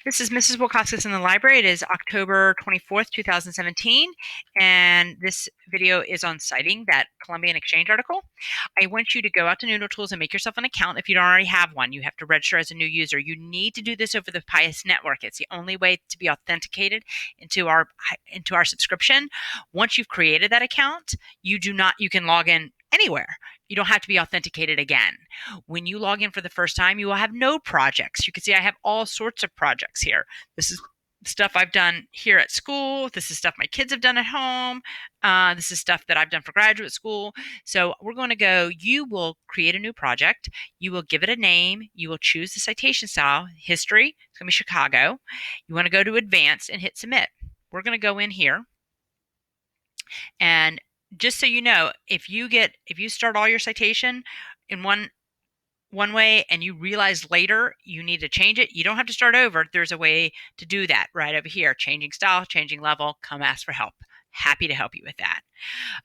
This is Mrs. Wilcoxis in the library. It is October 24th, 2017, and this video is on citing that Columbian Exchange article. I want you to go out to Noodle Tools and make yourself an account. If you don't already have one, you have to register as a new user. You need to do this over the Pius network. It's the only way to be authenticated into our subscription. Once you've created that account, you can log in anywhere. You don't have to be authenticated again. When you log in for the first time, you will have no projects. You can see I have all sorts of projects here. This is stuff I've done here at school. This is stuff my kids have done at home. This is stuff that I've done for graduate school. So we're going to go, you will create a new project. You will give it a name. You will choose the citation style, history. It's going to be Chicago. You want to go to advanced and hit submit. We're going to go in here, and just so you know, if you start all your citation in one way and you realize later you need to change it, you don't have to start over. There's a way to do that right over here. Changing style, changing level, come ask for help. Happy to help you with that.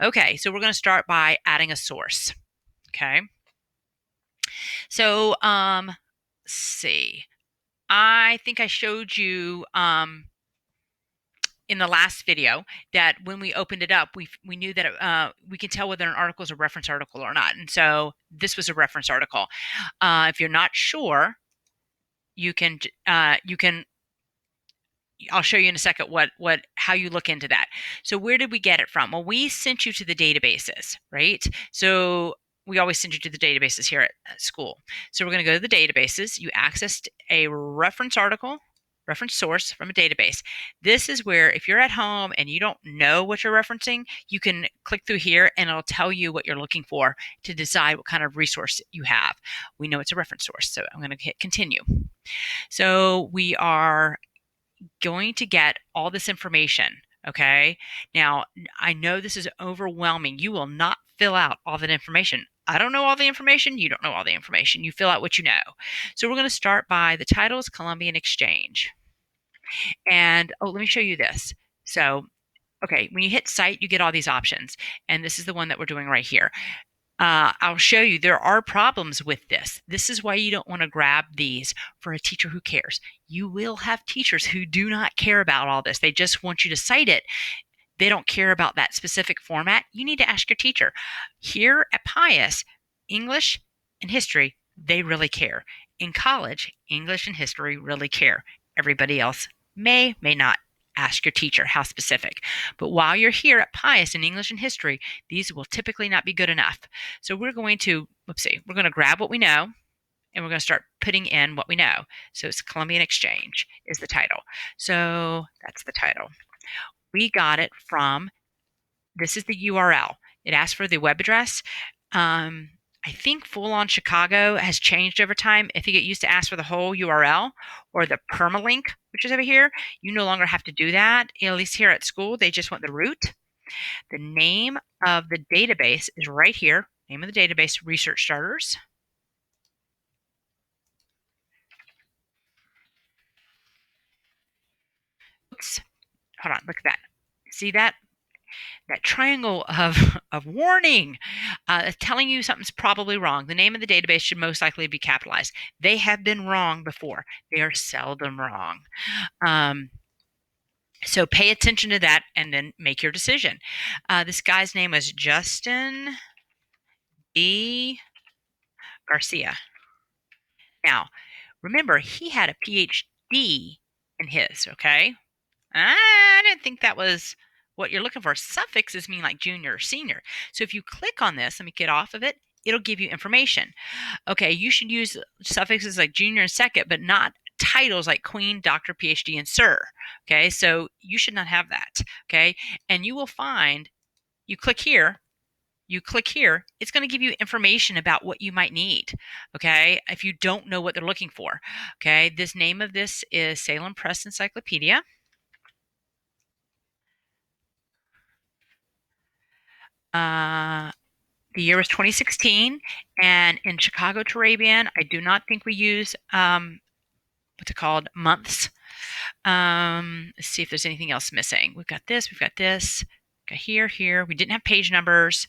Okay, so we're going to start by adding a source. Okay. So, let's see. I think I showed you in the last video that when we opened it up, we knew that we can tell whether an article is a reference article or not. And so this was a reference article. If you're not sure, you can I'll show you in a second how you look into that. So where did we get it from? Well, we sent you to the databases, right? So we always send you to the databases here at school. So we're going to go to the databases. You accessed a reference source from a database. This is where, if you're at home and you don't know what you're referencing, you can click through here and it'll tell you what you're looking for to decide what kind of resource you have. We know it's a reference source, so I'm going to hit continue. So we are going to get all this information. Okay. Now, I know this is overwhelming. You will not fill out all that information. I don't know all the information. You don't know all the information. You fill out what you know. So we're going to start by the title is Columbian Exchange. And let me show you this. So, okay, when you hit cite, you get all these options. And this is the one that we're doing right here. I'll show you there are problems with this. This is why you don't want to grab these for a teacher who cares. You will have teachers who do not care about all this. They just want you to cite it. They don't care about that specific format. You need to ask your teacher. Here at Pius, English and history, they really care. In college, English and history really care. Everybody else may not. Ask your teacher how specific. But while you're here at Pius in English and history, these will typically not be good enough. So we're going to, we're going to grab what we know and we're going to start putting in what we know. So it's Columbian Exchange is the title. So that's the title. We got it from, this is the URL. It asks for the web address. I think Full On Chicago has changed over time. I think it used to ask for the whole URL or the permalink, which is over here. You no longer have to do that. At least here at school, they just want the root. The name of the database is right here. Name of the database, Research Starters. Oops. Hold on, look at that. See that? That triangle of warning, telling you something's probably wrong. The name of the database should most likely be capitalized. They have been wrong before. They are seldom wrong. So pay attention to that and then make your decision. This guy's name was Justin B. Garcia. Now, remember, he had a PhD in his, okay? I didn't think that was what you're looking for. Suffixes mean like junior or senior. So if you click on this, let me get off of it, it'll give you information. Okay, you should use suffixes like junior and second, but not titles like queen, doctor, PhD, and sir. Okay, so you should not have that. Okay, and you will find, you click here, it's going to give you information about what you might need. Okay, if you don't know what they're looking for. Okay, this name of this is Salem Press Encyclopedia. The year was 2016, and in Chicago Turabian, I do not think we use what's it called, months. Let's see if there's anything else missing. We've got this, we've got here. We didn't have page numbers.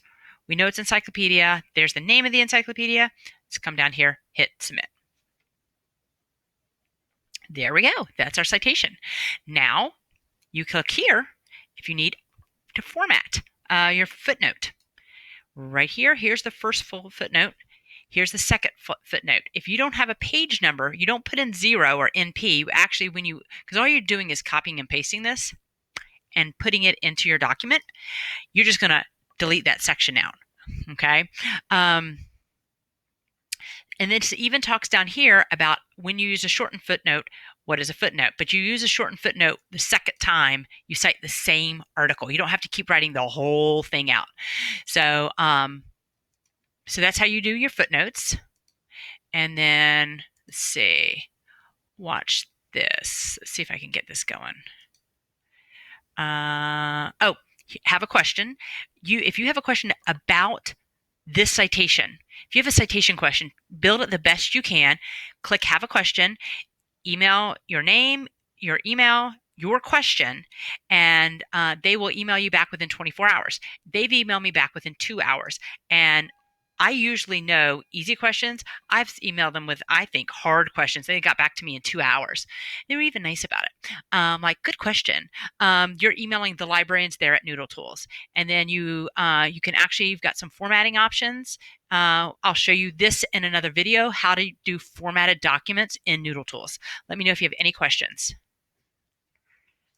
We know it's encyclopedia. There's the name of the encyclopedia. Let's come down here, hit submit. There we go. That's our citation. Now you click here if you need to format your footnote. Right here, here's the first full footnote. Here's the second footnote. If you don't have a page number, you don't put in 0 or NP. Actually, because all you're doing is copying and pasting this and putting it into your document, you're just going to delete that section out. Okay. And this even talks down here about when you use a shortened footnote, what is a footnote? But you use a shortened footnote the second time you cite the same article. You don't have to keep writing the whole thing out. So, so that's how you do your footnotes. And then, let's see, watch this. Let's see if I can get this going. Oh, have a question. If you have a question about this citation, if you have a citation question, build it the best you can. Click have a question, email your name, your email, your question, and they will email you back within 24 hours. They've emailed me back within 2 hours. And I usually know easy questions. I've emailed them with, I think, hard questions. They got back to me in 2 hours. They were even nice about it. Like, good question. You're emailing the librarians there at Noodle Tools. And then you can actually, you've got some formatting options. I'll show you this in another video, how to do formatted documents in Noodle Tools. Let me know if you have any questions.